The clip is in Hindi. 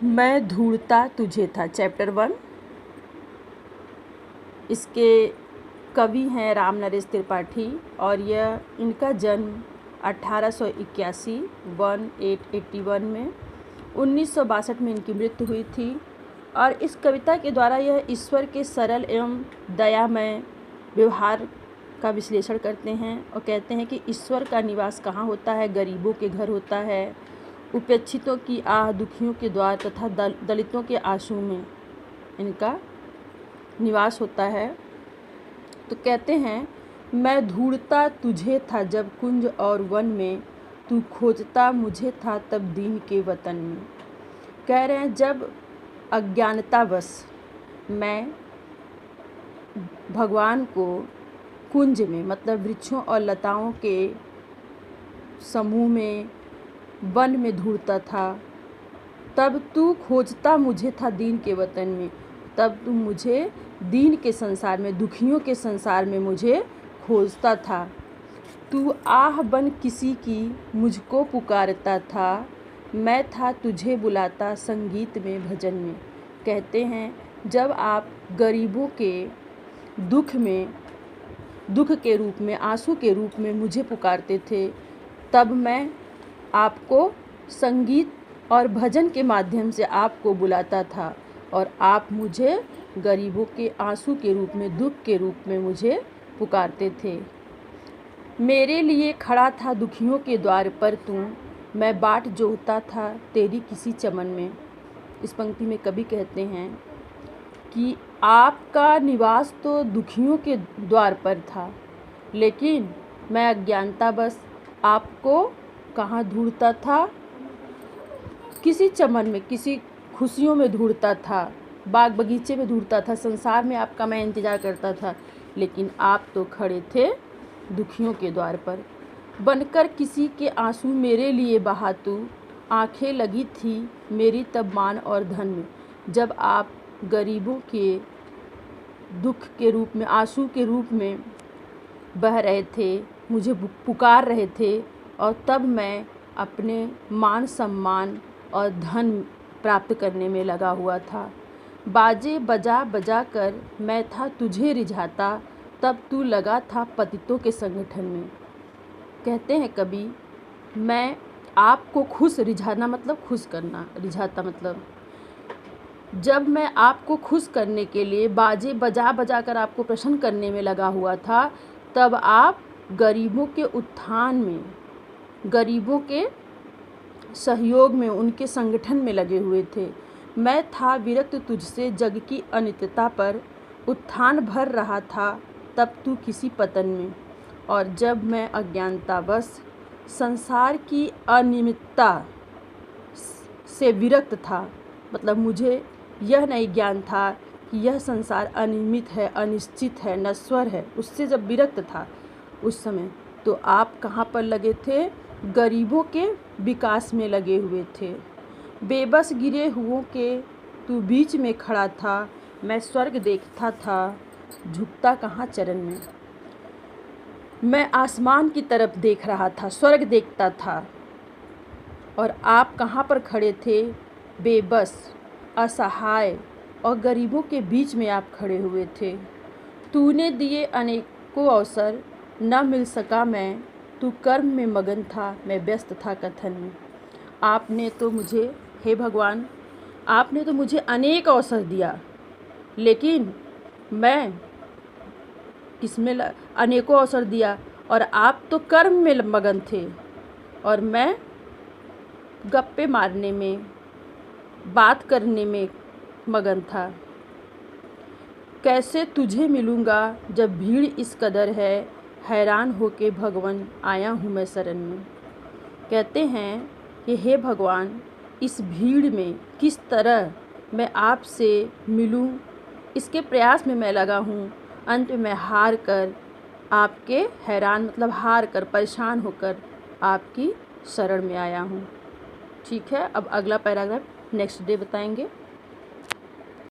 मैं ढूंढता तुझे था, चैप्टर 1। इसके कवि हैं राम नरेश त्रिपाठी और यह इनका जन्म 1881 में 1962 में इनकी मृत्यु हुई थी। और इस कविता के द्वारा यह ईश्वर के सरल एवं दयामय व्यवहार का विश्लेषण करते हैं और कहते हैं कि ईश्वर का निवास कहाँ होता है। गरीबों के घर होता है, उपेक्षितों की आह, दुखियों के द्वार तथा दलितों के आंसू में इनका निवास होता है। तो कहते हैं, मैं ढूंढता तुझे था जब कुंज और वन में, तू खोजता मुझे था तब दीन के वतन में। कह रहे हैं जब अज्ञानतावश मैं भगवान को कुंज में, मतलब वृक्षों और लताओं के समूह में, वन में ढूंढता था, तब तू खोजता मुझे था दीन के वतन में। तब तू मुझे दीन के संसार में, दुखियों के संसार में मुझे खोजता था। तू आह बन किसी की मुझको पुकारता था, मैं था तुझे बुलाता संगीत में, भजन में। कहते हैं जब आप गरीबों के दुख में, दुख के रूप में, आंसू के रूप में मुझे पुकारते थे, तब मैं आपको संगीत और भजन के माध्यम से आपको बुलाता था और आप मुझे गरीबों के आंसू के रूप में, दुख के रूप में मुझे पुकारते थे। मेरे लिए खड़ा था दुखियों के द्वार पर तू, मैं बाट जोहता था तेरी किसी चमन में। इस पंक्ति में कवि कहते हैं कि आपका निवास तो दुखियों के द्वार पर था, लेकिन मैं अज्ञानतावश आपको कहाँ ढूंढता था? किसी चमन में, किसी खुशियों में ढूंढता था, बाग बगीचे में ढूंढता था, संसार में आपका मैं इंतज़ार करता था, लेकिन आप तो खड़े थे दुखियों के द्वार पर। बनकर किसी के आंसू मेरे लिए बहा तू, आंखें लगी थी मेरी तब मान और धन में। जब आप गरीबों के दुख के रूप में, आंसू के रूप में बह रहे थे, मुझे पुकार रहे थे, और तब मैं अपने मान सम्मान और धन प्राप्त करने में लगा हुआ था। बाजे बजा बजा कर मैं था तुझे रिझाता, तब तू लगा था पतितों के संगठन में। कहते हैं कवि, मैं आपको खुश, रिझाना मतलब खुश करना, रिझाता मतलब जब मैं आपको खुश करने के लिए बाजे बजा बजा कर आपको प्रसन्न करने में लगा हुआ था, तब आप गरीबों के उत्थान में, गरीबों के सहयोग में, उनके संगठन में लगे हुए थे। मैं था विरक्त तुझसे जग की अनित्यता पर, उत्थान भर रहा था तब तू किसी पतन में। और जब मैं अज्ञानतावश संसार की अनियमितता से विरक्त था, मतलब मुझे यह नहीं ज्ञान था कि यह संसार अनियमित है, अनिश्चित है, नश्वर है, उससे जब विरक्त था उस समय, तो आप कहाँ पर लगे थे? गरीबों के विकास में लगे हुए थे। बेबस गिरे हुओं के तू बीच में खड़ा था, मैं स्वर्ग देखता था झुकता कहाँ चरण में। मैं आसमान की तरफ देख रहा था, स्वर्ग देखता था, और आप कहाँ पर खड़े थे? बेबस, असहाय और गरीबों के बीच में आप खड़े हुए थे। तूने दिए अनेकों अवसर, न मिल सका मैं, तू कर्म में मगन था, मैं व्यस्त था कथन में। आपने तो मुझे, हे भगवान, आपने तो मुझे अनेक अवसर दिया, लेकिन मैं किसमें अनेकों अवसर दिया, और आप तो कर्म में मगन थे और मैं गप्पे मारने में, बात करने में मगन था। कैसे तुझे मिलूँगा जब भीड़ इस कदर है, हैरान होके भगवान आया हूँ मैं शरण में। कहते हैं कि हे भगवान, इस भीड़ में किस तरह मैं आपसे मिलूं, इसके प्रयास में मैं लगा हूँ। अंत में हार कर आपके, हैरान मतलब हार कर, परेशान होकर आपकी शरण में आया हूँ। ठीक है, अब अगला पैराग्राफ नेक्स्ट डे बताएंगे।